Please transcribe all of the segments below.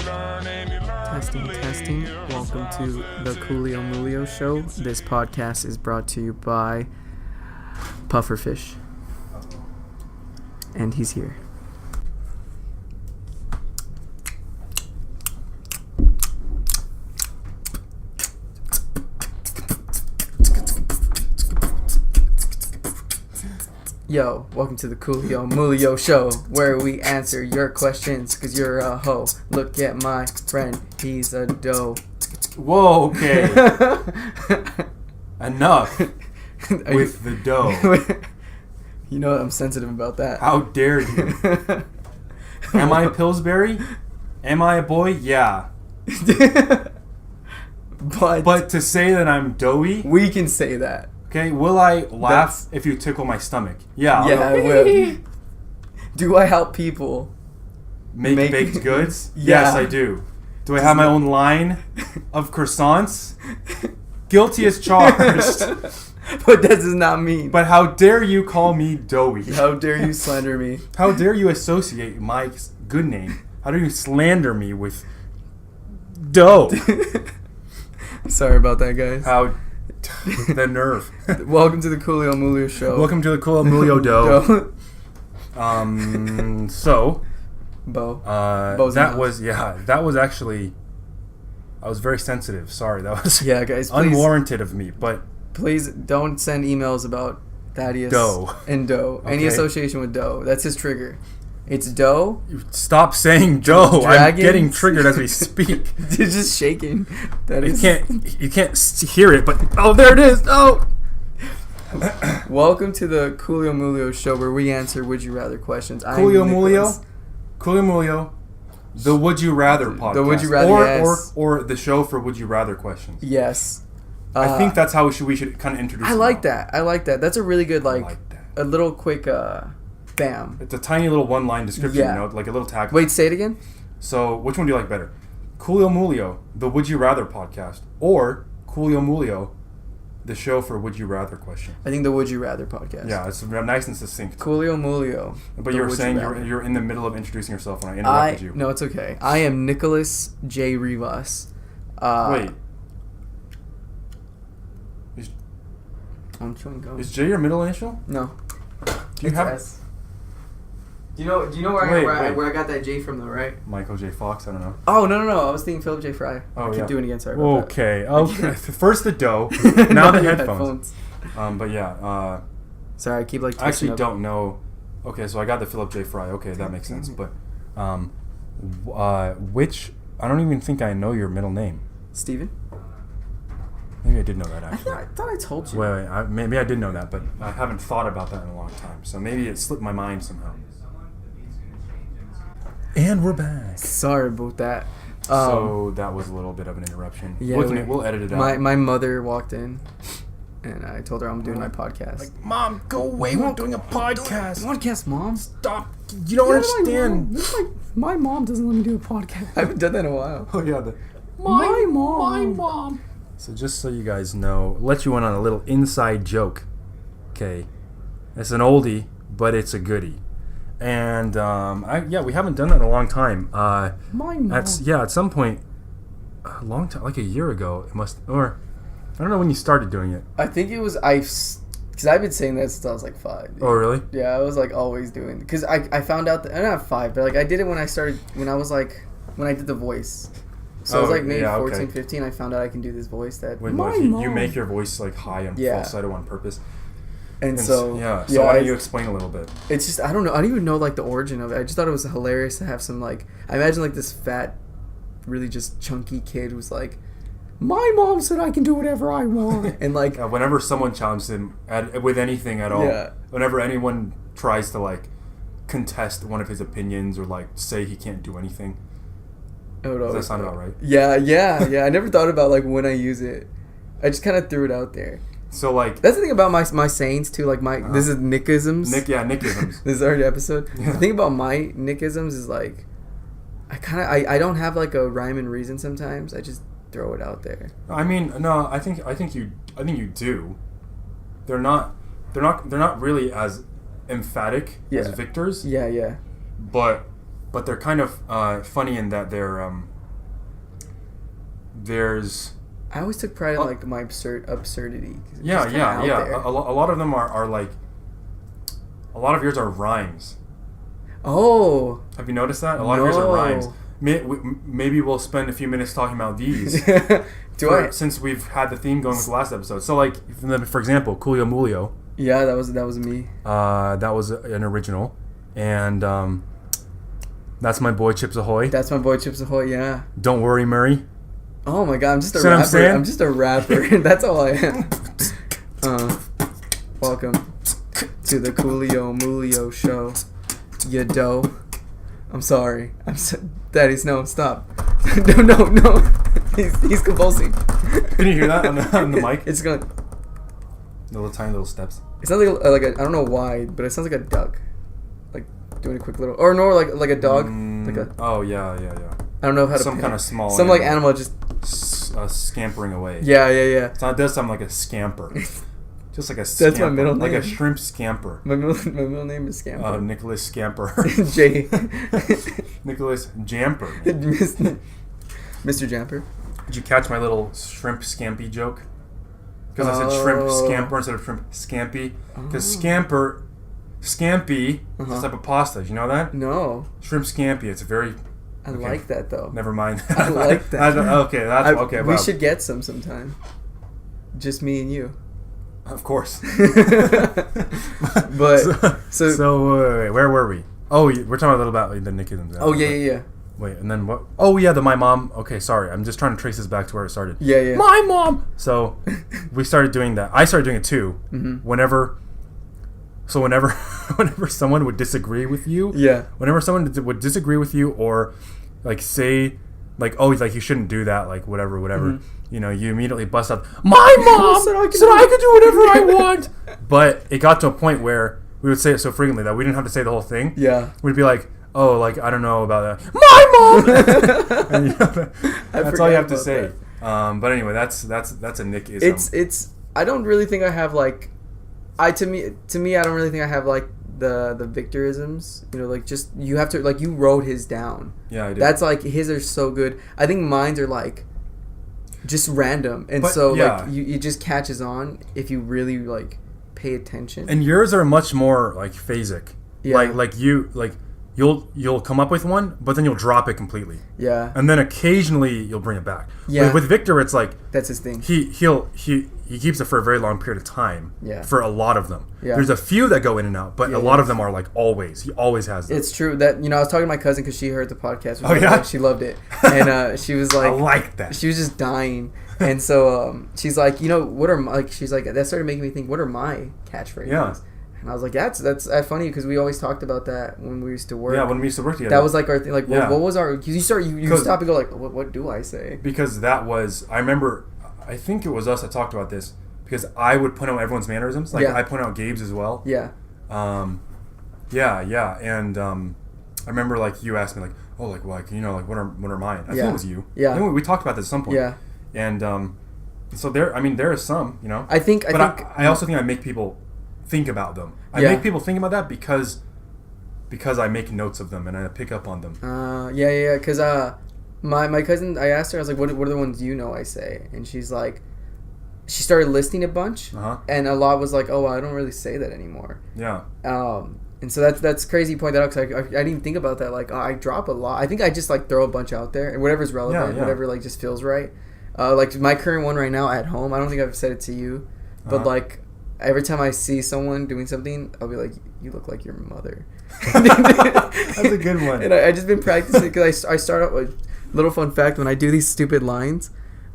Testing, testing. Welcome to the Coolio Moolio show. This podcast is brought to you by Pufferfish. And he's here. Yo, welcome to the Coolio Moolio show, where we answer your questions, cause you're a hoe. Look at my friend, he's a doe. Whoa, okay. Enough with the dough. You know I'm sensitive about that. How dare you? Am I Pillsbury? Am I a boy? Yeah. But to say that I'm doughy? We can say that. Okay, will I laugh if you tickle my stomach? Yeah. Yeah, I will. Do I help people make baked goods? Yeah. Yes, I do. Do I have my own line of croissants? Guilty as charged. But that does not mean. But how dare you call me doughy? How dare you slander me? How dare you associate my good name? How dare you slander me with dough? Sorry about that, guys. How the nerve. Welcome to the Coolio Moolio show. Welcome to the Coolio Moolio dough. So that was actually, I was very sensitive. Sorry, that was guys, unwarranted of me. But please don't send emails about Thaddeus dough and dough. Okay. Any association with dough. That's his trigger. It's dough. Stop saying dough. I'm getting triggered as we speak. You're just shaking. You can't hear it, but there it is. Oh. Welcome to the Coolio Moolio show, where we answer would you rather questions. Coolio Moolio, the Would You Rather podcast. The Would You Rather, or the show for Would You Rather questions. Yes. I think that's how we should kind of introduce. I like that. That's a really good a little quick bam. It's a tiny little one-line description, like a little tag. Wait, say it again? So, which one do you like better? Coolio Moolio, the Would You Rather podcast, or Coolio Moolio, the show for Would You Rather questions? I think the Would You Rather podcast. Yeah, it's nice and succinct. Coolio Moolio. But you were saying you're in the middle of introducing yourself when I interrupted you. No, it's okay. I am Nicholas J. Rivas. Wait. I'm chewing gum. Is J your middle initial? No. Do you have S. Do you know where I got that J from though, right? Michael J. Fox, I don't know. Oh, no. I was thinking Philip J. Fry. Oh, I keep doing it again, sorry about that. Okay. First the dough, now the headphones. But yeah. Sorry, I keep I actually don't know. Okay, so I got the Philip J. Fry. Okay, that makes sense. But I don't even think I know your middle name. Steven? Maybe I did know that, actually. I thought I told you. Wait, maybe I did know that, but I haven't thought about that in a long time. So maybe it slipped my mind somehow. And we're back. Sorry about that. So that was a little bit of an interruption. Yeah, we'll edit it out. My mother walked in, and I told her I'm doing my podcast. Like, Mom, go away. We're doing a podcast. Podcast, Mom. Stop. You don't understand. My mom doesn't let me do a podcast. I haven't done that in a while. Oh, yeah. My mom. So just so you guys know, let you in on a little inside joke. Okay. It's an oldie, but it's a goodie. And, we haven't done that in a long time. My mom. At some point, a long time, like a year ago, it must, or, I don't know when you started doing it. I think it was, because I've been saying that since I was like 5. Dude. Oh, really? Yeah, I was like always doing, because I found out that, not 5, but like I did it when I did the voice. So it was like maybe 14, 15, I found out I can do this voice that... Wait, you make your voice like high and falsetto on purpose? And so why don't you explain a little bit? It's just, I don't know. I don't even know like the origin of it. I just thought it was hilarious to have some like... I imagine like this fat, really just chunky kid who's like, my mom said I can do whatever I want. And like... whenever someone challenges him with anything at all, whenever anyone tries to like contest one of his opinions or like say he can't do anything... Does that sound about right? Yeah. I never thought about like when I use it. I just kind of threw it out there. So like that's the thing about my sayings too. Like this is Nickisms. Nickisms. This is our episode. Yeah. The thing about my Nickisms is like I don't have like a rhyme and reason sometimes. I just throw it out there. I mean, no, I think you do. They're not really as emphatic as Victor's. Yeah. But they're kind of funny in that they're there's... I always took pride in like my absurdity. Yeah. A lot of them are like... A lot of yours are rhymes. Oh. Have you noticed that? A lot of yours are rhymes. Maybe we'll spend a few minutes talking about these. Since we've had the theme going with the last episode. So, like, for example, Coolio Moolio. Yeah, that was me. That was an original. And That's My Boy Chips Ahoy. That's My Boy Chips Ahoy, yeah. Don't Worry, Murray. Oh my god, I'm just a rapper. I'm just a rapper. That's all I am. Welcome to the Coolio Moolio show. You dough. I'm sorry. Daddy's no, stop. No. He's convulsing. Can you hear that on the mic? It's going. The tiny little steps. It sounds like a, I don't know why, but it sounds like a duck, like doing a quick little, or no, like a dog, like a. Oh yeah. I don't know how to. Some kind of small. Some like animal just. Scampering away. Yeah. It does sound like a scamper. Just like a scamper. That's my middle name. Like a shrimp scamper. My middle name is Scamper. Nicholas Scamper. J. Nicholas Jamper. Mr. Jamper. Did you catch my little shrimp scampi joke? Because I said shrimp scamper instead of shrimp scampi. Because scampi is a type of pasta. Did you know that? No. Shrimp scampi. It's very... I like that though. Never mind. I like that. Okay. We should get some sometime. Just me and you. Of course. But so where were we? Oh, we're talking a little about the nicknames. Oh yeah. Wait, and then what? Oh yeah, my mom. Okay, sorry, I'm just trying to trace this back to where it started. Yeah. My mom. So we started doing that. I started doing it too. Mm-hmm. Whenever someone would disagree with you. Yeah. Whenever someone would disagree with you or like say like you shouldn't do that, like whatever. Mm-hmm. You know, you immediately bust up. My mom said I could do whatever I want. But it got to a point where we would say it so frequently that we didn't have to say the whole thing. Yeah. We'd be like, oh, like I don't know about that. My mom. And, you know, that's all you have to say. But anyway, that's a Nick-ism. It's. I don't really think I have like. To me, I don't really think I have like the Victorisms. You know, like just you have to like you wrote his down. Yeah, I do. That's like his are so good. I think mine are like. Just random, and like you just catches on if you really like pay attention. And yours are much more like phasic. Yeah. Like you'll come up with one, but then you'll drop it completely. Yeah. And then occasionally you'll bring it back. Yeah. With Victor, it's like that's his thing. He keeps it for a very long period of time. Yeah. For a lot of them. Yeah. There's a few that go in and out, but a lot of them are like always. He always has them. It's true that I was talking to my cousin because she heard the podcast. Oh yeah. She loved it, and she was like, I like that. She was just dying, and so she's like, what are my, like? She's like, that started making me think, what are my catchphrases? Yeah. And I was like, that's funny because we always talked about that when we used to work. Yeah, when we used to work together. That was like our thing. Like, what was our? Because you stop and go like, what do I say? Because that was I remember. I think it was us that talked about this because I would point out everyone's mannerisms. Like I point out Gabe's as well. Yeah. Yeah, and I remember like you asked me like, oh, like what are mine? I think it was you. Yeah. I think we talked about this at some point. Yeah. And so there is some, you know. I also think I make people think about them. I make people think about that because I make notes of them and I pick up on them. Yeah. Because my cousin, I asked her, I was like, what are the ones you know I say? And she's like, she started listing a bunch, and a lot was like, oh, well, I don't really say that anymore. Yeah. And so that's crazy you point that out because I didn't even think about that. Like, I drop a lot. I think I just like throw a bunch out there and whatever's relevant, whatever like just feels right. Like my current one right now at home, I don't think I've said it to you, but like every time I see someone doing something, I'll be like, you look like your mother. That's a good one. And I just been practicing because I start out with little fun fact when I do these stupid lines.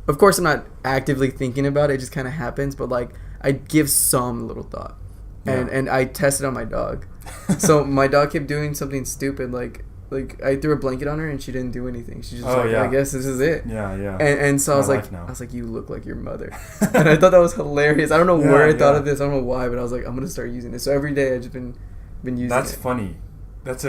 Of course, I'm not actively thinking about it. It just kind of happens. But, like, I give some little thought. And I tested on my dog. So, my dog kept doing something stupid. Like I threw a blanket on her, and she didn't do anything. She just I guess this is it. Yeah. And so, I was like, you look like your mother. And I thought that was hilarious. I don't know where I thought of this. I don't know why. But I was like, I'm going to start using this. So, every day, I've just been using it. That's funny. That's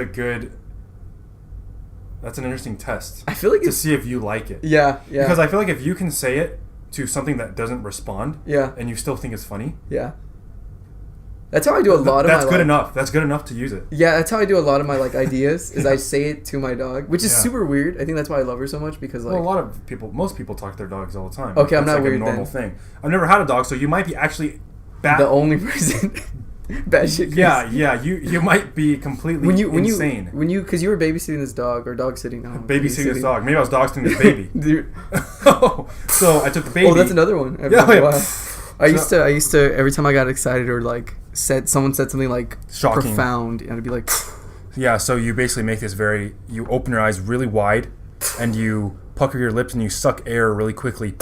an interesting test. I feel like to see if you like it. Yeah. Because I feel like if you can say it to something that doesn't respond, and you still think it's funny, That's how I do a lot of That's my good like, enough. That's good enough to use it. Yeah, that's how I do a lot of my like ideas. Is I say it to my dog, which is Yeah. super weird. I think that's why I love her so much because like Well, most people talk to their dogs all the time. Okay, I'm It's not like weird a normal then. thing. I've never had a dog, so you might be actually the only person. Bad shit. Yeah. You might be completely insane. Because you were babysitting this dog or dog sitting. No, Babysitting this dog. Maybe I was dog sitting this baby. Dude. So I took the baby. Oh, that's another one. Yeah. I used to every time I got excited or like someone said something like Shocking. profound, and I'd be like, Yeah, so you basically make this you open your eyes really wide, and you pucker your lips and you suck air really quickly.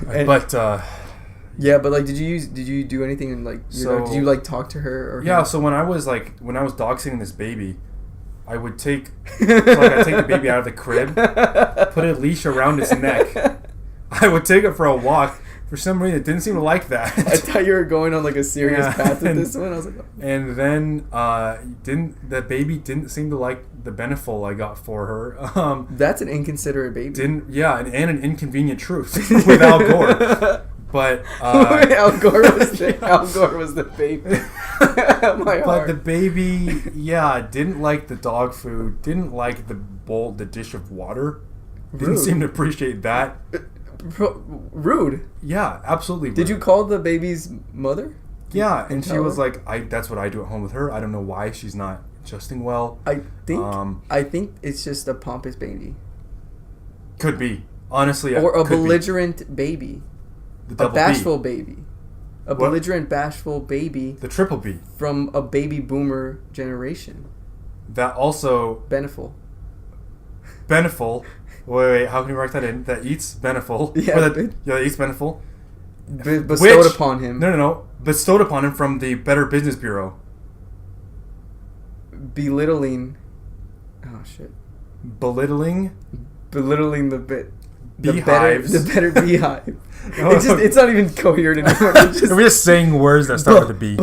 But yeah, but like, did you do anything in like your dog? Did you like talk to her or yeah? him? So when I was dog sitting this baby, I would take the baby out of the crib, put a leash around its neck. I would take it for a walk. For some reason, it didn't seem to like that. I thought you were going on like a serious path with this one. I was like, oh. And then the baby didn't seem to like the Beneful I got for her. That's an inconsiderate baby. And an inconvenient truth with Al Gore. But Al Gore was the baby. But the baby, didn't like the dog food, didn't like the dish of water. Didn't seem to appreciate that. Rude. Yeah, absolutely rude. Did you call the baby's mother? Yeah, and she was like, that's what I do at home with her. I don't know why she's not adjusting well. I think it's just a pompous baby. Could be. Honestly, or a belligerent baby. The a bashful B. baby. A belligerent, bashful baby. The triple B. From a baby boomer generation. That also... Beneful. Wait, how can you write that in? That eats Beneful. Yeah. That eats Beneful. Bestowed upon him. No. Bestowed upon him from the Better Business Bureau. Belittling. Oh, shit. Belittling the beehives. The better beehive. It's not even coherent anymore. We're just saying words that start with a B.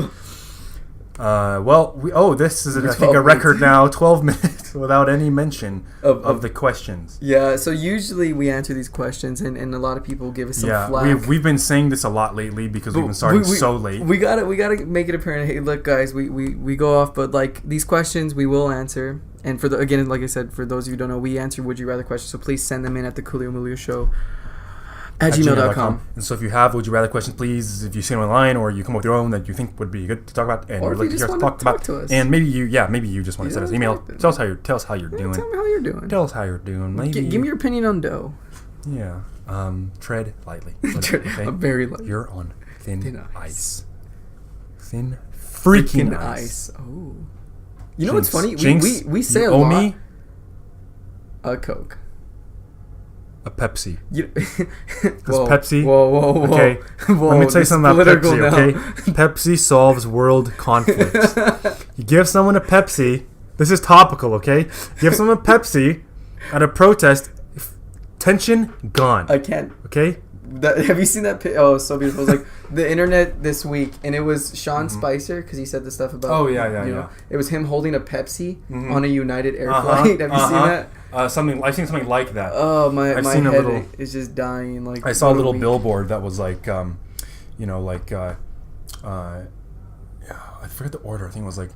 This is I think a record now. 12 minutes without any mention of the questions. Yeah, so usually we answer these questions, and a lot of people give us some flack. We've been saying this a lot lately because we've been starting so late. We gotta make it apparent. Hey, look, guys, we go off, but like these questions we will answer. And again, like I said, for those of you who don't know, we answer Would You Rather questions. So please send them in at the Coolio Moolio Show at gmail.com. And so if you have Would You Rather questions, please, if you see them online or you come up with your own that you think would be good to talk about and or you'd like to hear us talk about, to us. and maybe you just want to send us an email. Tell us how you're doing. Tell me how you're doing. Tell us how you're doing. Maybe give me your opinion on dough. Yeah. Tread lightly. Okay? Very lightly. You're on thin ice. Thin freaking ice. Oh. You know what's funny? Jinx, we say you a owe lot. Me a Coke. A Pepsi. Whoa, Pepsi. Whoa. Okay. Let me tell you something about Pepsi. Now. Okay. Pepsi solves world conflicts. You give someone a Pepsi. This is topical. Okay. Give someone a Pepsi at a protest. Tension gone. I can't. Okay. Have you seen that? Oh, it's so beautiful. It was like the internet this week, and it was Sean Spicer because he said the stuff about. Oh yeah. It was him holding a Pepsi on a United Air flight. Have you seen that? I've seen something like that. Oh my head is just dying. Like I saw a little billboard that was like, I forget the order. I think it was like.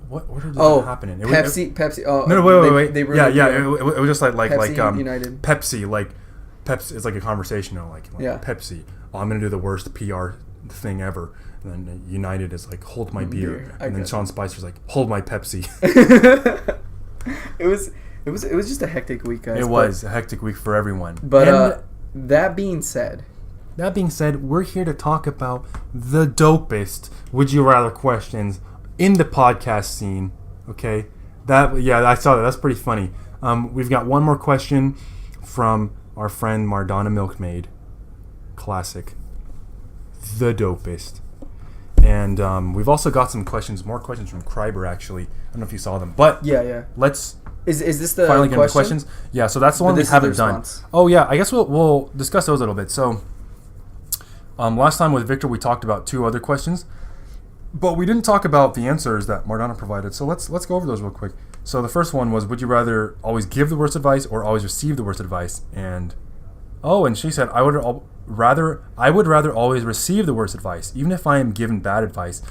What order did that happen in? Pepsi. Oh no, wait. It was just like United. Pepsi, like Pepsi. It's like a conversation, Pepsi. Oh, I'm gonna do the worst PR thing ever. And then United is like, hold my beer. And then Sean Spicer's like, hold my Pepsi. It was just a hectic week, guys. It was a hectic week for everyone. But that being said, we're here to talk about the dopest Would You Rather questions in the podcast scene. Okay, I saw that. That's pretty funny. We've got one more question from our friend Mardonna Milkmaid. Classic. The dopest. And we've also got more questions from Kryber, actually. I don't know if you saw them, but yeah. Let's is this the finally get into questions. Yeah, so that's the one we haven't done. Oh yeah, I guess we'll discuss those a little bit. So last time with Victor we talked about 2 other questions. But we didn't talk about the answers that Mardonna provided, so let's go over those real quick. So the first one was, would you rather always give the worst advice or always receive the worst advice? And Oh, and she said, I would rather always receive the worst advice. Even if I am given bad advice,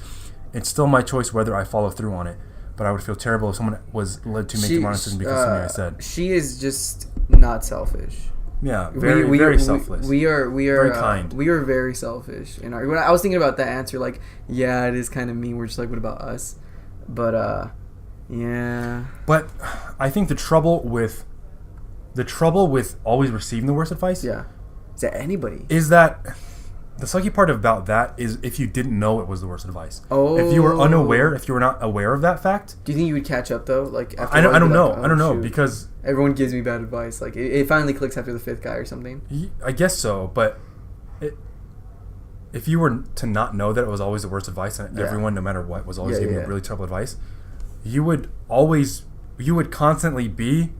it's still my choice whether I follow through on it. But I would feel terrible if someone was led to make the wrong decision because of something I said. She is just not selfish. Yeah, very selfless. We are very kind. We are very selfish. When I was thinking about that answer, like, yeah, it is kind of mean. We're just like, what about us? But yeah. But I think the trouble with always receiving the worst advice, is that anybody is that the sucky part about that is if you didn't know it was the worst advice. Oh, if you were unaware, if you were not aware of that fact, do you think you would catch up though? Like after I don't know because everyone gives me bad advice. Like it finally clicks after the 5th guy or something. I guess so, but if you were to not know that it was always the worst advice and everyone, no matter what, was always giving you really terrible advice, you would constantly be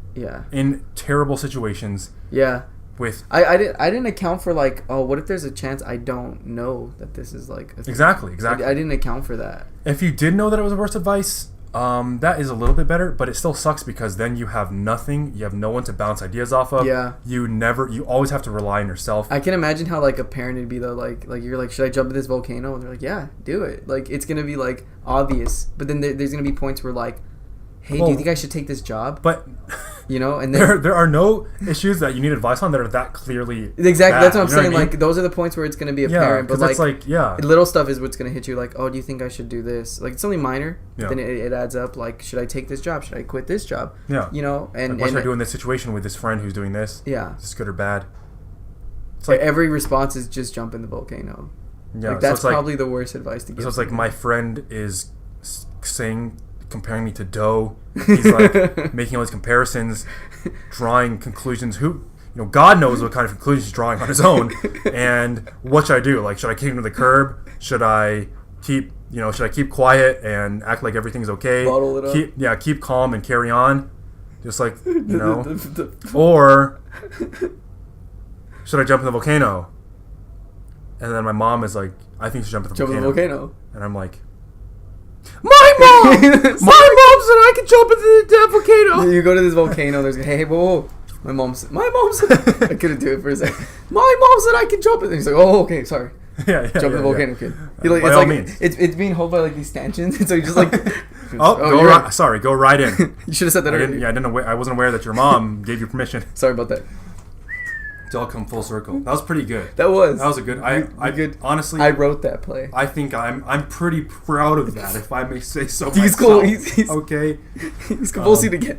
in terrible situations. Yeah. With I didn't account for like, oh, what if there's a chance I don't know that this is like a thing? Exactly. I didn't account for that. If you did know that it was the worst advice, that is a little bit better, but it still sucks because then you have nothing. You have no one to bounce ideas off of. Yeah. You always have to rely on yourself. I can imagine how like a parent would be though, like you're like, should I jump in this volcano? And they're like, yeah, do it. Like it's gonna be like obvious, but then there's gonna be points where like, hey, do you think I should take this job? But and then there are no issues that you need advice on that are that clearly exactly bad, that's what I'm saying. What I mean? Like those are the points where it's going to be apparent. But that's little stuff is what's going to hit you. Like, oh, do you think I should do this? Like it's only minor, but then it adds up. Like, should I take this job? Should I quit this job? Yeah, and like, what should I do in this situation with this friend who's doing this? Yeah, is this good or bad? It's like every response is just jump in the volcano. Yeah, like, that's probably the worst advice to give. So it's like my friend is comparing me to dough. He's like making all these comparisons, drawing conclusions. God knows what kind of conclusions he's drawing on his own. And what should I do? Like, should I kick him to the curb? Should I keep quiet and act like everything's okay? Bottle it up. Keep calm and carry on. Just like, or should I jump in the volcano? And then my mom is like, I think you should jump in the volcano. And I'm like, my mom said I can jump into the volcano. You go to this volcano. There's hey, whoa. My mom said I couldn't do it for a second. My mom said I can jump in. He's like, oh, okay, sorry. Jump in the volcano, kid. By all means. It's being held by like these stanchions, and so you just like. Sorry, go right in. You should have said that earlier. I wasn't aware that your mom gave you permission. Sorry about that. It's all come full circle. That was pretty good. That was a good. Honestly, I wrote that play. I think I'm pretty proud of that, if I may say so. He's cool. He's okay. He's convulsing again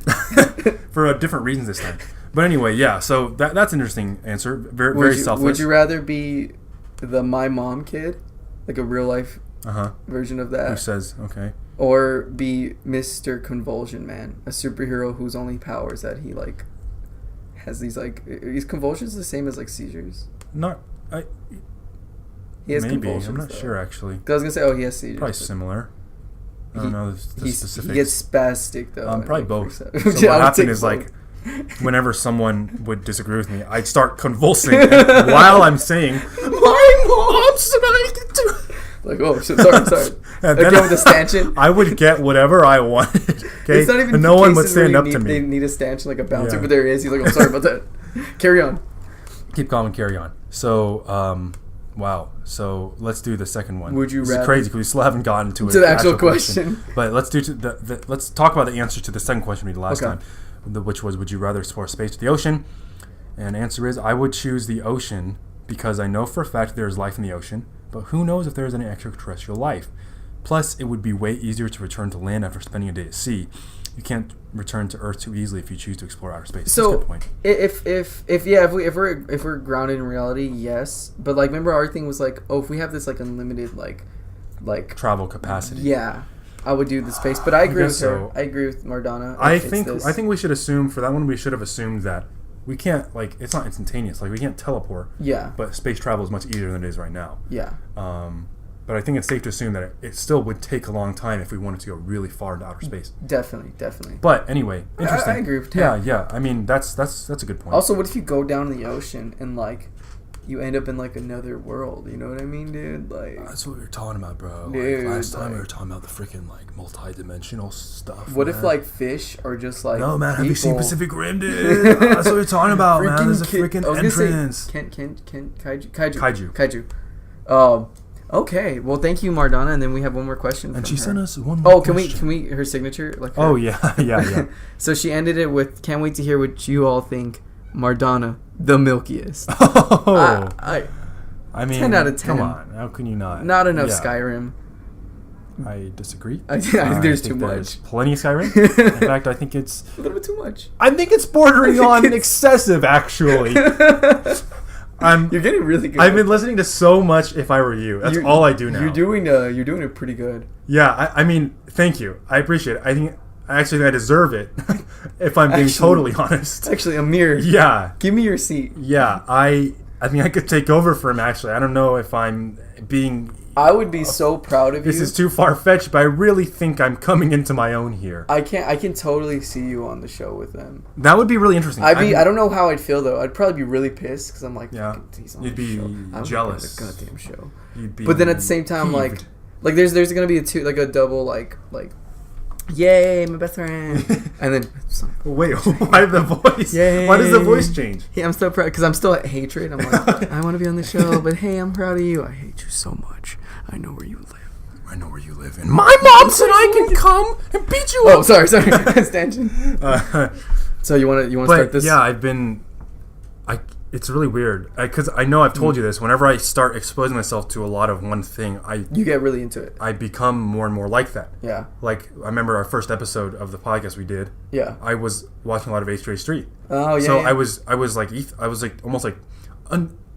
for different reasons this time. But anyway, yeah. So that's an interesting answer. Very selfless. Would you rather be the my mom kid, like a real life version of that? Who says okay? Or be Mr. Convulsion Man, a superhero whose only power is that he like. Has these like is convulsions the same as like seizures? He has convulsions. I'm not sure actually. I was gonna say, he has seizures. Probably similar. I don't know the specifics. He gets spastic though. Probably both. So what happened is like, whenever someone would disagree with me, I'd start convulsing while I'm saying, "My mom said I could do." Like, oh, sorry. And then with the stanchion, I would get whatever I wanted. Okay, it's not even and no one would stand up to me. They need a stanchion like a bouncer, but there he is. He's like, "I'm sorry about that." Carry on. Keep calm and carry on. So, wow. So let's do the second one. Would you rather? This is crazy because we still haven't gotten to the actual question. But let's talk about the answer to the second question we did last time, which was, would you rather explore space or the ocean? And the answer is, I would choose the ocean because I know for a fact there is life in the ocean. But who knows if there is any extraterrestrial life? Plus, it would be way easier to return to land after spending a day at sea. You can't return to Earth too easily if you choose to explore outer space. So, that's a good point. If we're grounded in reality, yes. But like, remember our thing was like, if we have this like unlimited like travel capacity. Yeah, I would do the space. But I agree with her. I agree with Mardana. I think we should assume for that one. We should have assumed that we can't it's not instantaneous. Like we can't teleport. Yeah. But space travel is much easier than it is right now. Yeah. But I think it's safe to assume that it still would take a long time if we wanted to go really far into outer space. Definitely. But anyway, interesting. I agree with that. Yeah. I mean, that's a good point. Also, what if you go down in the ocean and like you end up in like another world. You know what I mean, dude? Like that's what we were talking about, bro. Dude, like, last time we were talking about the freaking like multi-dimensional stuff. What if like fish are just like no man? people? Have you seen Pacific Rim, dude? That's what we're talking about, man. There's a freaking entrance. Kaiju. Okay. Well, thank you, Mardana, and then we have one more question. And from she her. sent us one more. Oh, question. can we her signature? Like her? Oh yeah. So she ended it with, "Can't wait to hear what you all think, Mardana, the milkiest." Oh. I mean, 10 out of 10. Come on, how can you not? Not enough Skyrim. I disagree. There's too there's much. Plenty of Skyrim. In fact, I think it's A little bit too much. I think it's bordering on excessive, actually. You're getting really good. I've been listening to so much If I Were You. That's all I do now. You're doing it pretty good. Yeah, I mean, thank you. I appreciate it. I actually think I deserve it, if I'm being totally honest. Actually, Amir. Yeah. Give me your seat. Yeah, I think I could take over for him, actually. I don't know if I'm being... I would be so proud of you. This is too far-fetched, but I really think I'm coming into my own here. I can totally see you on the show with them. That would be really interesting. I don't know how I'd feel, though. I'd probably be really pissed, because I'm like, yeah, he's on you'd the be show. jealous. The goddamn show. You'd be but then at the same time, peeved. like there's gonna be a double like yay, my best friend, and then wait, why the voice? Yay. Why does the voice change? Yeah, I'm still proud because I'm still at hatred. I'm like, I want to be on the show, but hey, I'm proud of you. I hate you so much. I know where you live. I know where you live. And my mom said I can come and beat you up. Oh, sorry, extension. So you want to start this? Yeah, it's really weird because I know I've told you this. Whenever I start exposing myself to a lot of one thing, you get really into it. I become more and more like that. Yeah. Like I remember our first episode of the podcast we did. Yeah. I was watching a lot of H3 Street. Oh yeah. So yeah. I was like almost like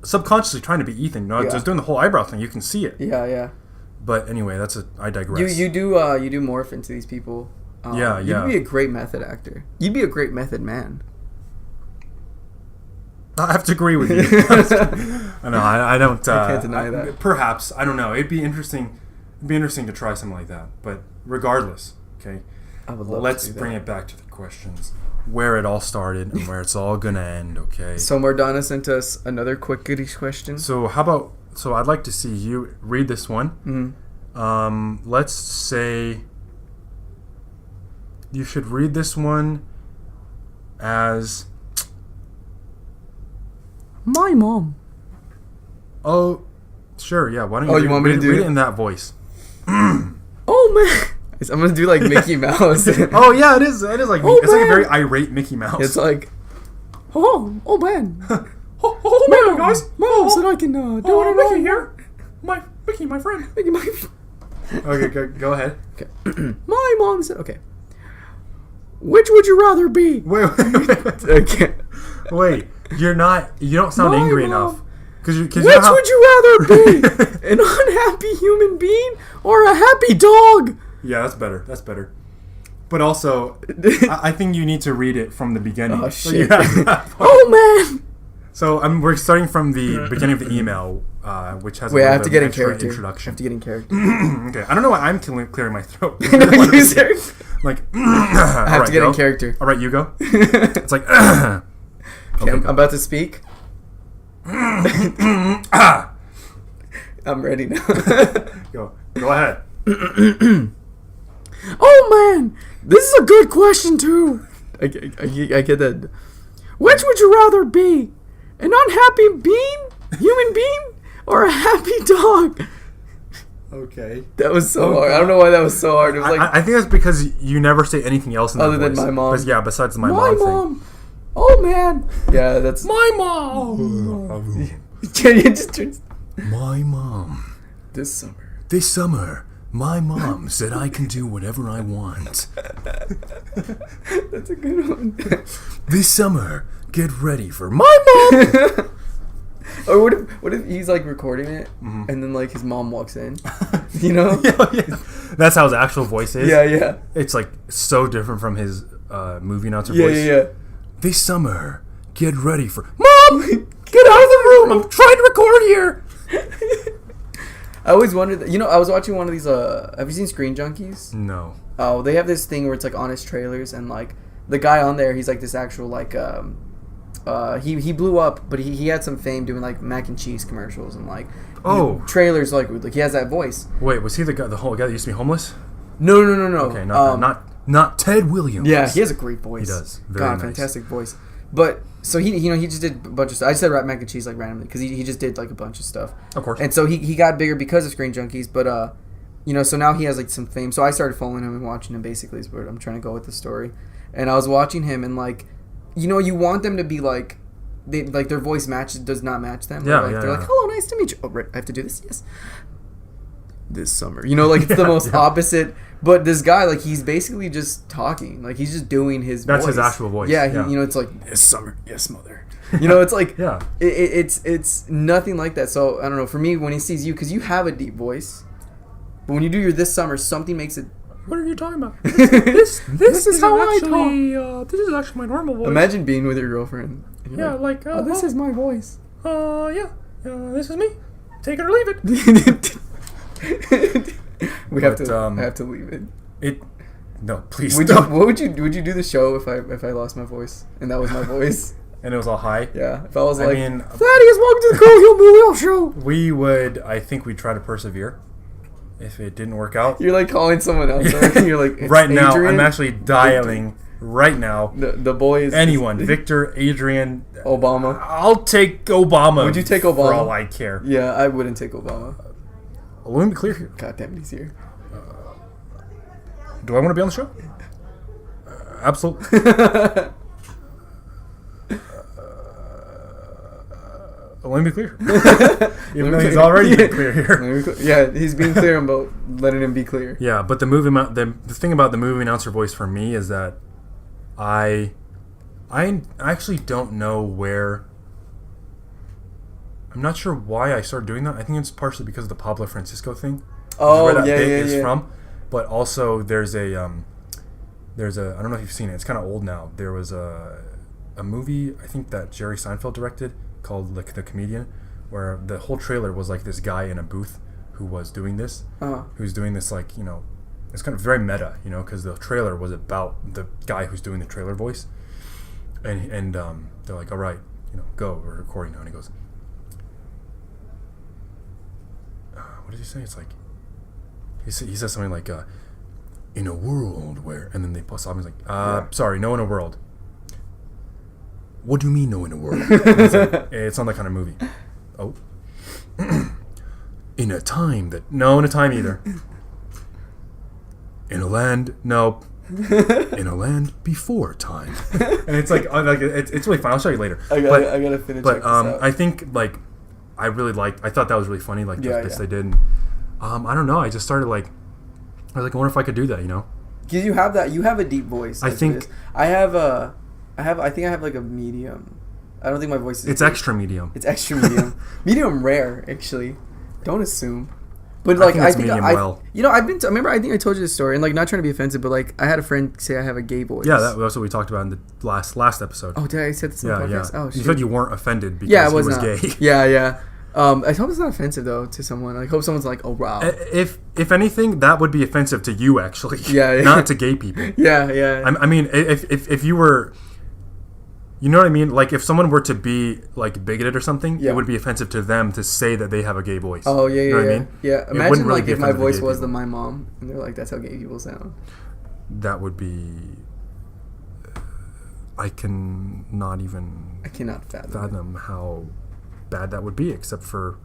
subconsciously trying to be Ethan. You know, just doing the whole eyebrow thing. You can see it. Yeah, yeah. But anyway, I digress. You do morph into these people. Yeah. You'd be a great method actor. You'd be a great method man. I have to agree with you. No, I don't. I can't deny that. Perhaps, I don't know. It'd be interesting. To try something like that. But regardless, okay. I would love. Let's bring it back to the questions, where it all started and where it's all gonna end. Okay. So Mardana sent us another quick goodies question. So how about? So I'd like to see you read this one. Mm-hmm. Let's say you should read this one as. My mom. Oh, sure, yeah. Why don't you? Oh, you want me to do read it in that voice? Oh man, I'm gonna do like Mickey Mouse. Oh yeah, it is. It is like it's like a very irate Mickey Mouse. It's like, oh man, oh man, guys, Mom said I can do it. Mickey here, Mickey, my friend. Mickey, my. Okay, go ahead. Okay, my mom said, okay. Which would you rather be? Wait. Okay. Wait. You don't sound angry enough. Which would you rather be? An unhappy human being or a happy dog? Yeah, that's better. But also, I think you need to read it from the beginning. Oh, shit. Oh, man! So we're starting from the beginning of the email, which has I have to get in character. Introduction. Okay, I don't know why I'm clearing my throat. Like, I have to get in character. All right, you go. It's like... Okay, I'm about to speak. I'm ready now. Go ahead. Oh man, this is a good question too. I get that. Which would you rather be, an unhappy human being, or a happy dog? Okay. That was so hard. I don't know why that was so hard. It was like I think that's because you never say anything else in other that than voice. my mom. Besides my mom thing. Oh man. Yeah, that's my mom. Can you just turn? My mom. This summer, my mom said I can do whatever I want. That's a good one. This summer, get ready for my mom. Or what if he's like recording it and then like his mom walks in? You know? Yeah. That's how his actual voice is. Yeah. It's like so different from his movie announcer voice. Yeah. This summer, get ready for... Mom! Get out of the room! I'm trying to record here! I always wondered... I was watching one of these... have you seen Screen Junkies? No. Oh, they have this thing where it's like honest trailers and like the guy on there, he's like this actual like... he blew up, but he had some fame doing like mac and cheese commercials and like trailers. Like he has that voice. Wait, was he the guy that used to be homeless? No. Okay, not Ted Williams. Yeah, he has a great voice. He does. Very nice. Fantastic voice. But so he just did a bunch of stuff. I just said mac and cheese like randomly because he just did like a bunch of stuff. Of course. And so he got bigger because of Screen Junkies. But so now he has like some fame. So I started following him and watching him. Basically, is where I'm trying to go with the story. And I was watching him and like, you want them to be like, their voice does not match them. Yeah, they're like, hello, nice to meet you. Oh, right, I have to do this. Yes. This summer, like it's the most opposite. But this guy, like, he's basically just talking, like he's just doing his. That's voice. His actual voice. Yeah, it's like this summer, yes, mother. It's like yeah, it's nothing like that. So I don't know. For me, when he sees you, because you have a deep voice, but when you do your this summer, something makes it. What are you talking about? This is how I talk. This is actually my normal voice. Imagine being with your girlfriend. Yeah, like this is my voice. This is me. Take it or leave it. I have to leave it. No, please. What would you do the show if I lost my voice and that was my voice? And it was all high. Yeah, if I was like, Thaddeus, welcome to the Coolio Moolio show. We would. I think we'd try to persevere. If it didn't work out, you're like calling someone else. Right? You're like right now. I'm actually dialing right now. The boys. Anyone, Victor, Adrian, Obama. I'll take Obama. Would you take Obama? For all I care. Yeah, I wouldn't take Obama. Let me be clear here. God damn it, he's here. Do I want to be on the show? Absolutely. Let me be clear. Even though he's already been clear here. Yeah, he's being clear about letting him be clear. Yeah, but the thing about the movie announcer voice for me is that I actually don't know where. I'm not sure why I started doing that. I think it's partially because of the Pablo Francisco thing. Oh, where that yeah, bit yeah, is yeah. from. But also there's a I don't know if you've seen it. It's kind of old now. There was a movie I think that Jerry Seinfeld directed called like The Comedian, where the whole trailer was like this guy in a booth who was doing this. Who's doing this like it's kind of very meta, because the trailer was about the guy who's doing the trailer voice, and they're like, all right, go, we're recording now, and he goes. What does he say? It's like he says something like in a world where, and then they stop and he's like sorry, no in a world. What do you mean no in a world? It's not that kind of movie. Oh. In a time either. In a land, no. In a land before time. And it's like it's really fun. I'll show you later. I gotta finish. But I think like I thought that was really funny, like this they did. And, I don't know. I just started I wonder if I could do that, Because you have that. You have a deep voice. I think I have like a medium. I don't think my voice is. It's extra medium. It's extra medium. Medium rare, actually. Don't assume. But like I think well. I think I told you this story, and like not trying to be offensive, but like I had a friend say I have a gay voice. Yeah, that's what we talked about in the last episode. Oh, did I say this on the podcast? Yeah. Oh, shoot. You said you weren't offended because he was gay. Yeah. I hope it's not offensive though to someone. I hope someone's like, "Oh wow." If anything, that would be offensive to you actually. Yeah. Not to gay people. Yeah. I mean, if you were, you know what I mean? Like if someone were to be like bigoted or something, it would be offensive to them to say that they have a gay voice. Oh yeah. You know what I mean? Yeah. Imagine really like if my voice was my mom, and they're like, "That's how gay people sound." That would be. I cannot fathom how bad that would be, except for,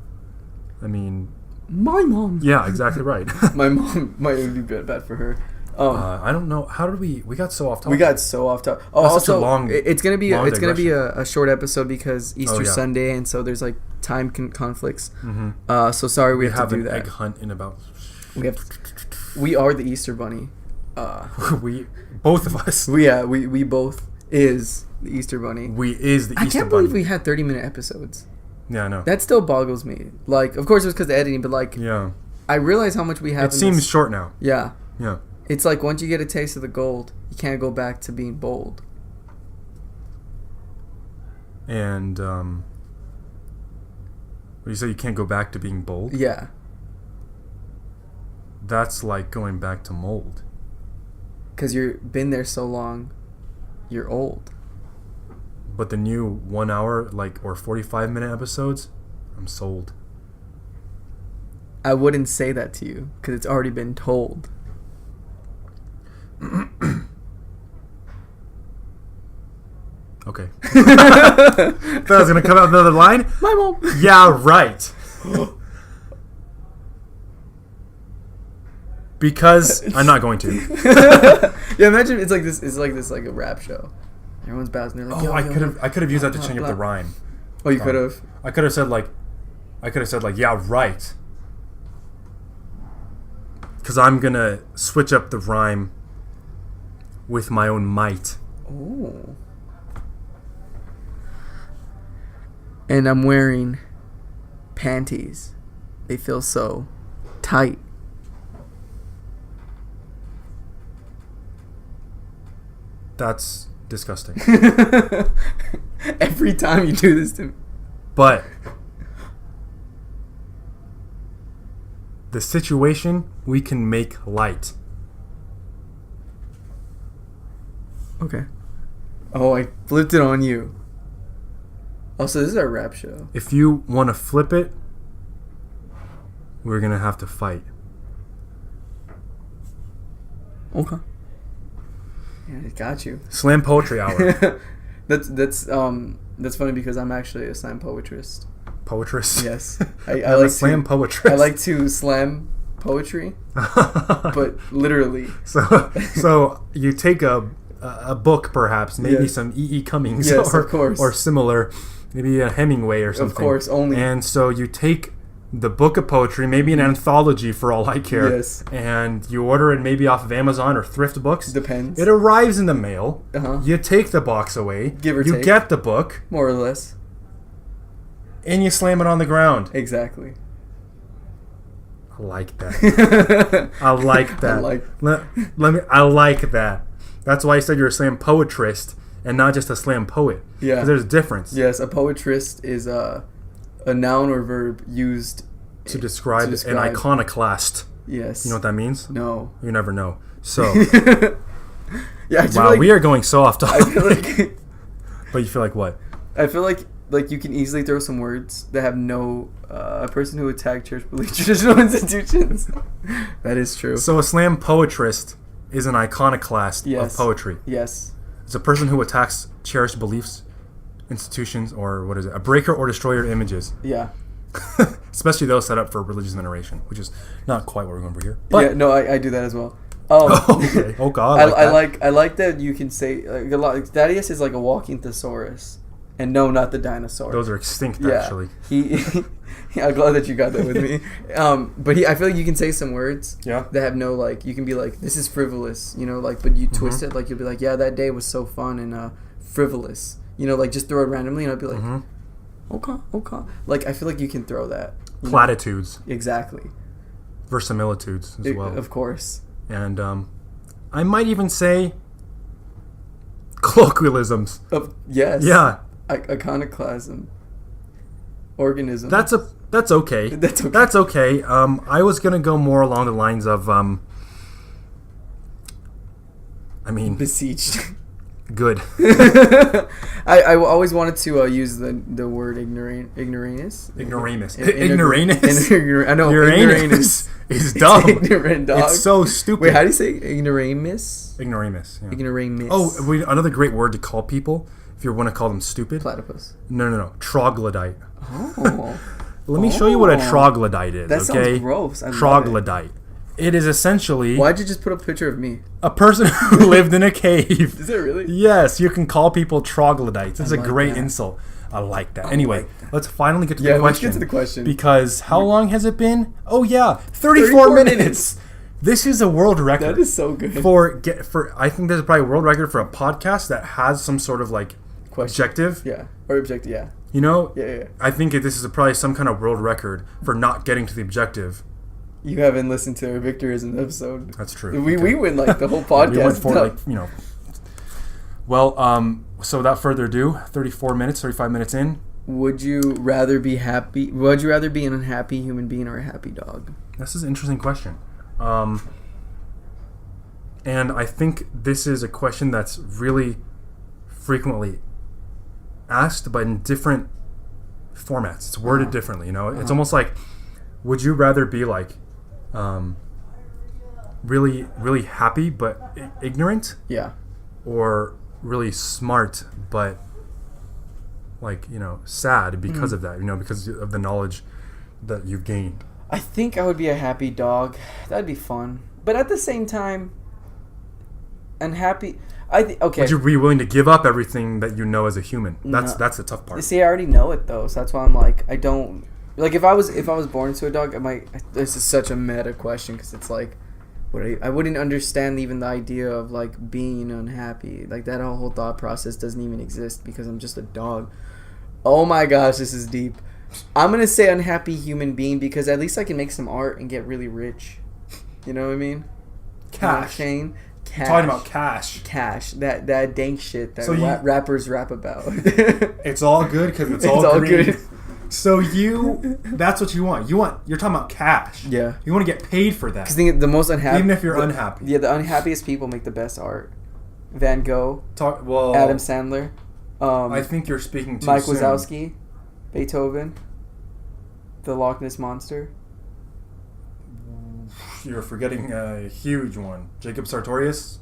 I mean, my mom. Yeah, exactly right. My mom might be bad for her. I don't know. How did we got so off topic? We got so off topic. Oh, also, it's gonna be a short episode because Easter Sunday, and so there's like time conflicts. Mm-hmm. So sorry we have to do that. We have an egg hunt in about. We are the Easter Bunny. We both of us. We both is the Easter Bunny. I can't believe we had 30-minute episodes. Yeah, I know. That still boggles me. Like, of course it was because of editing, but like, yeah, I realize how much we have. It seems short now. Yeah. Yeah. It's like once you get a taste of the gold, you can't go back to being bold. And you say you can't go back to being bold? Yeah. That's like going back to mold. Because you've been there so long, you're old. But the new 1 hour, or 45-minute episodes, I'm sold. I wouldn't say that to you because it's already been told. Okay. Thought I was going to come out another line. My mom. Yeah, right. Because I'm not going to. Yeah, imagine it's like this. It's like this, like a rap show. Everyone's bouncing. They're like, I could have used that to change up the rhyme. Oh, you could have. I could have said yeah, right. Because I'm gonna switch up the rhyme with my own might. Oh. And I'm wearing panties. They feel so tight. That's disgusting. Every time you do this to me. But the situation we can make light. Okay. Oh, I flipped it on you. Oh, so this is our rap show. If you want to flip it, we're gonna have to fight. Okay. Yeah, I got you. Slam poetry hour. That's funny because I'm actually a slam poetrist. Poetrist? Yes. I like slam poetrist. I like to slam poetry, but literally. So you take a book, perhaps, maybe yes. some E.E. Cummings, yes, of course. or similar, maybe a Hemingway or something. Of course, only. And so you take the book of poetry, maybe an anthology for all I care. Yes. And you order it maybe off of Amazon or Thrift Books. Depends. It arrives in the mail. Uh-huh. You take the box away. Give or take. You get the book. More or less. And you slam it on the ground. Exactly. I like that. I like that. I like that. That's why I said you're a slam poetrist and not just a slam poet. Yeah. Because there's a difference. Yes, a poetrist is a noun or verb used to describe an iconoclast. Yes. You know what that means? No. You never know. So. Yeah. Wow, we are going so off topic. I feel like. But you feel like what? I feel like you can easily throw some words that have no a person who attacked church belief traditional institutions. That is true. So a slam poetrist is an iconoclast yes. of poetry. Yes. It's a person who attacks cherished beliefs, institutions, or what is it? A breaker or destroyer of images. Yeah. Especially those set up for religious veneration, which is not quite what we're going for here. But yeah, no, I do that as well. Okay. Oh God. I like that you can say a lot. Thaddeus is like a walking thesaurus, and no, not the dinosaur. Those are extinct, yeah. actually. I'm glad that you got that with me. But I feel like you can say some words that have no you can be like, this is frivolous, but you twist it, you'll be like, yeah, that day was so fun and frivolous, just throw it randomly, and I'll be like, okay. I feel like you can throw that. Platitudes. Exactly. Verisimilitudes as well. Of course. And I might even say colloquialisms. Yes. Yeah. Iconoclasm. Organism. That's okay. That's okay. I was gonna go more along the lines of besieged. Good. I always wanted to use the word ignoramus. Ignoramus. I know. Uranus is dumb. Ignorant dog. It's so stupid. Wait, how do you say ignoramus? Ignoramus. Yeah. Ignoramus. Oh, another great word to call people if you want to call them stupid. Platypus. No. Troglodyte. Oh. Let me show you what a troglodyte is. That sounds gross. Troglodyte. It is essentially... Why'd you just put a picture of me? A person who lived in a cave. Is it really? Yes, you can call people troglodytes. It's a great insult. I like that. Anyway, let's finally get to the question. Let's get to the question. Because how long has it been? Oh yeah, 34 minutes. This is a world record. That is so good. I think there's probably a world record for a podcast that has some sort of objective. Yeah. Or objective, yeah. Yeah. I think this is probably some kind of world record for not getting to the objective. You haven't listened to our Victorism episode. That's true. We went the whole podcast. We went for Well, so without further ado, 35 minutes in. Would you rather be happy? Would you rather be an unhappy human being or a happy dog? This is an interesting question. And I think this is a question that's really frequently asked, but in different formats. It's worded differently, you know? It's almost like, would you rather be like really, really happy but ignorant? Yeah. Or really smart but like, you know, sad because of that, you know, because of the knowledge that you've gained? I think I would be a happy dog. That'd be fun. But at the same time, unhappy... okay. Would you be willing to give up everything that you know as a human? That's the tough part. See, I already know it though, so that's why I'm like, I don't like if I was born into a dog. I might. This is such a meta question because it's like, I wouldn't understand even the idea of like being unhappy. Like that whole thought process doesn't even exist because I'm just a dog. Oh my gosh, this is deep. I'm gonna say unhappy human being because at least I can make some art and get really rich. You know what I mean? Cash. Cash. Talking about cash. That dank shit that So rappers rap about. It's all good because it's all green. Good. So that's what you want. You're talking about cash. Yeah. You want to get paid for that. Because the most unhappy... Even if you're unhappy. Yeah, the unhappiest people make the best art. Van Gogh. Adam Sandler. I think you're speaking too Mike soon. Wazowski. Beethoven. The Loch Ness Monster. You're forgetting a huge one. Jacob Sartorius.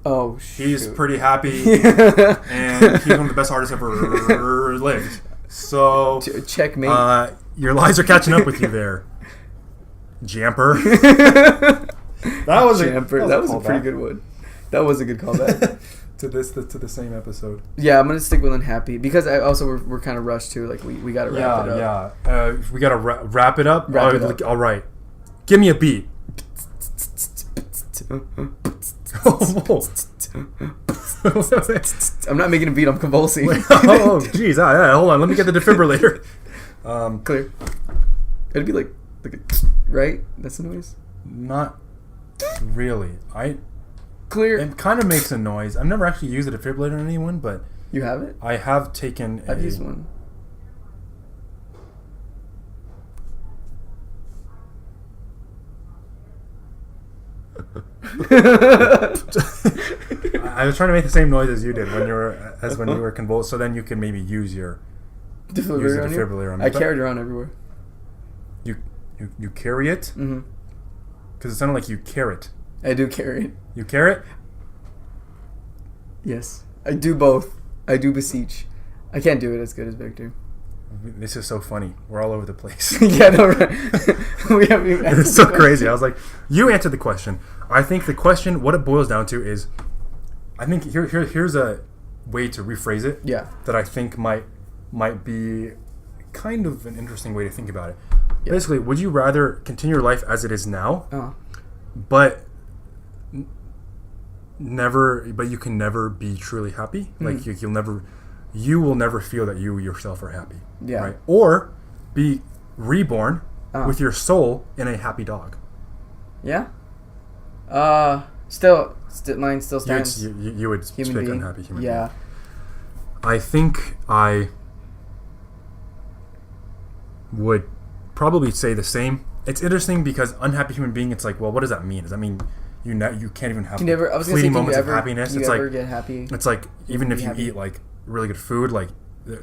Oh, shoot. He's pretty happy, and he's one of the best artists ever lived. So, checkmate. Your lies are catching up with you there, Jamper. That was a pretty good one. That was a good callback. to the same episode. Yeah, I'm gonna stick with unhappy because we're kind of rushed too. Like we gotta wrap it up. Yeah. We gotta wrap it up. Wrap it up. All right. Give me a beat. I'm not making a beat. I'm convulsing. Oh, jeez. Hold on. Let me get the defibrillator. Clear. It'd be like right? That's the noise. Not really. Clear. It kind of makes a noise. I've never actually used a defibrillator on anyone, but you have it. I have taken. I've used one. I was trying to make the same noise as you did when you were convulsed, so then you can maybe use your defibrillator on me. I carried it around everywhere. You carry it? Mm-hmm. Because it sounded like you carrot. I do carry it. You carrot? Yes, I do both. I do beseech. I can't do it as good as Victor. This is so funny. We're all over the place. Yeah, no, right. It's so crazy. I was like, you answered the question. I think the question, what it boils down to is, I think here's a way to rephrase it. Yeah. That I think might be kind of an interesting way to think about it. Yeah. Basically, would you rather continue your life as it is now, but you can never be truly happy? Mm-hmm. Like you will never feel that you yourself are happy. Yeah. Right? Or be reborn with your soul in a happy dog. Yeah. Still mine still stands. You would pick unhappy human being. I think I would probably say the same. It's interesting because unhappy human being, it's like, well, what does that mean? Does that mean you can't even have fleeting moments of happiness? It's like get happy. It's like even if you eat like really good food, like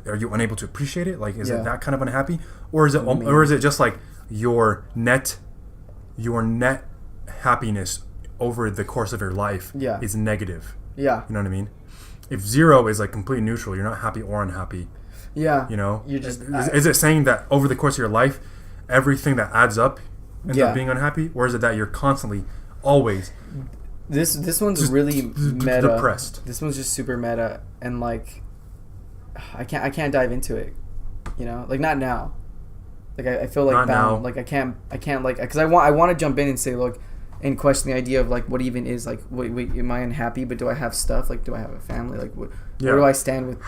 are you unable to appreciate it? Like is it that kind of unhappy, or is it just like your net happiness over the course of your life is negative? Yeah, you know what I mean. If 0 is like completely neutral, you're not happy or unhappy. Yeah, you know. You just is it saying that over the course of your life, everything that adds up ends up being unhappy, or is it that you're constantly always this one's really meta. Depressed. This one's just super meta, and like I can't dive into it. You know, like not now. Like I feel like not bound. Now. Like I can't like because I want to jump in and say look and question the idea of like what even is like wait am I unhappy, but do I have stuff, like do I have a family, like where do I stand with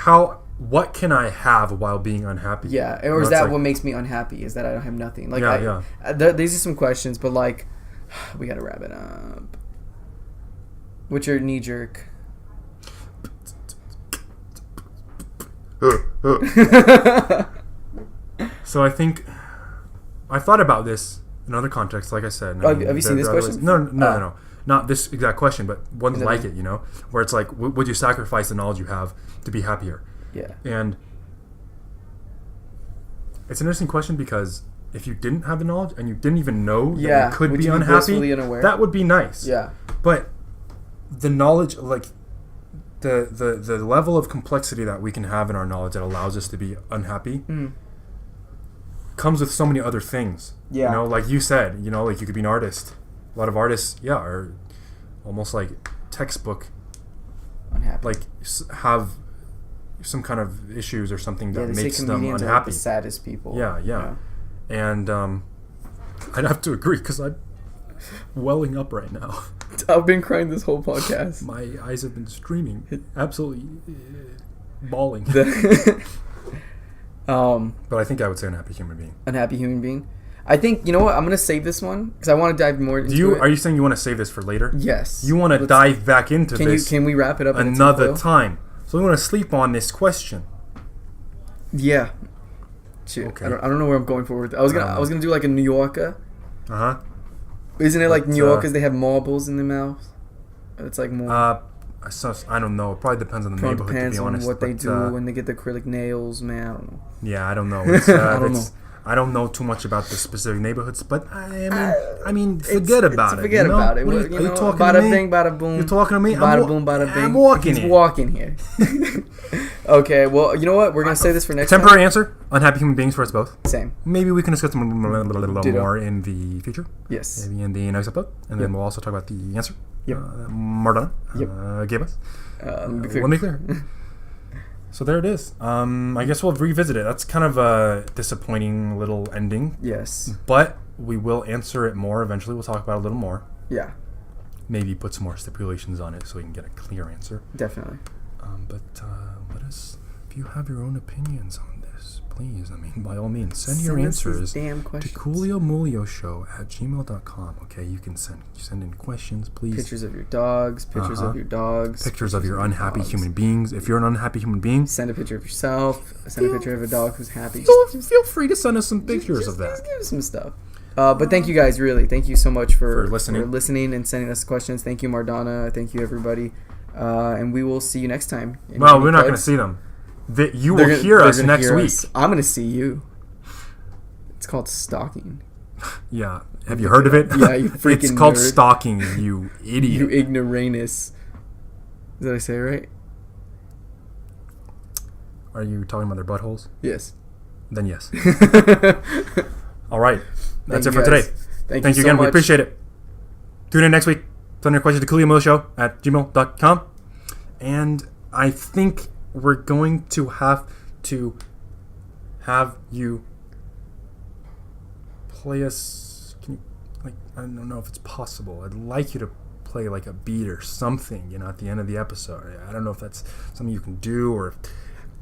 what can I have while being unhappy? Yeah, or is that like, what makes me unhappy? Is that I don't have nothing? Like these are some questions, but like we gotta wrap it up. What's your knee jerk? So I think I thought about this in other contexts, like I said. Have you seen this question? No. Not this exact question, but one like it, you know, where it's like, would you sacrifice the knowledge you have to be happier? Yeah. And It's an interesting question because if you didn't have the knowledge and you didn't even know that Yeah. you could Would be you be unhappy, blissfully unaware? that would be nice. Yeah. But the knowledge, like the level of complexity that we can have in our knowledge that allows us to be unhappy comes with so many other things. Yeah. You know, like you said, you know, like you could be an artist. A lot of artists, are almost like textbook Unhappy. like have some kind of issues or something that they say makes them comedians are like unhappy. the saddest people. Yeah. And I'd have to agree because I'm welling up right now. I've been crying this whole podcast. My eyes have been streaming, absolutely bawling. But I think I would say unhappy human being. Unhappy human being. I think, you know what? I'm gonna save this one because I want to dive more into it. Are you saying you want to save this for later? Yes. You want to dive back into this? Can we wrap it up another time? So we want to sleep on this question. Yeah. Shit. Okay. I don't know where I'm going forward. I was gonna do like a New Yorker. Isn't it like New Yorkers? They have marbles in their mouths. It's like more. I don't know. It probably depends on the neighborhood. Depends to be honest, on what they do when they get the acrylic nails. Man, I don't know. Yeah, I don't know. I don't know too much about the specific neighborhoods, but I mean, forget about it. Forget about it. Are you talking bada to me? Bing, bada boom. You're talking to me? Bada boom, bada bing. I'm walking He's here. walking here. Okay, well, you know what? We're gonna say this for next Temporary time. answer: unhappy human beings for us both. Same. Maybe we can discuss them a little more in the future. Yes. Maybe in the next episode, and then we'll also talk about the answer. Yep. Mardana gave us. Let me be clear. So there it is. I guess we'll revisit it. That's kind of a disappointing little ending. Yes. But we will answer it more eventually. We'll talk about it a little more. Yeah. Maybe put some more stipulations on it so we can get a clear answer. Definitely. But let us, if you have your own opinions on this, please, by all means, send your answers to cooliomoolioshow@gmail.com. Okay, you can send in questions, please. Pictures of your dogs, pictures of your dogs. Pictures of your unhappy human beings. If you're an unhappy human being, send a picture of yourself. Send a picture of a dog who's happy. Feel free to send us some pictures of that. Just give us some stuff. But thank you guys, really. Thank you so much for listening and sending us questions. Thank you, Mardana. Thank you, everybody. And we will see you next time. Well, we're not going to see them. You will hear us next week. I'm going to see you. It's called stalking. Yeah. Have you heard of it? Yeah, you freaking It's called nerd. stalking, you idiot. You ignoramus. Did I say it right? Are you talking about their buttholes? Yes. Then yes. All right. That's it for guys. today. Thank you so again. much. We appreciate it. Tune in next week. Send your questions to cooliomoolio@gmail.com. And I think we're going to have you play us. I don't know if it's possible. I'd like you to play like a beat or something, at the end of the episode. I don't know if that's something you can do or if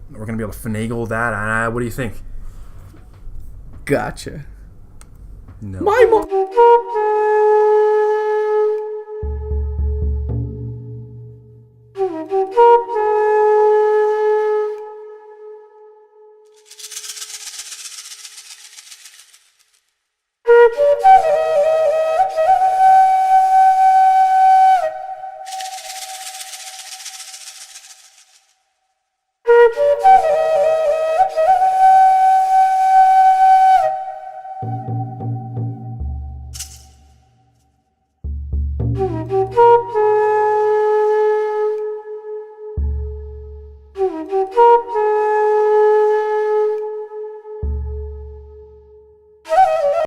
we're going to be able to finagle that. What do you think? Gotcha. No. My mom. Mm-hmm.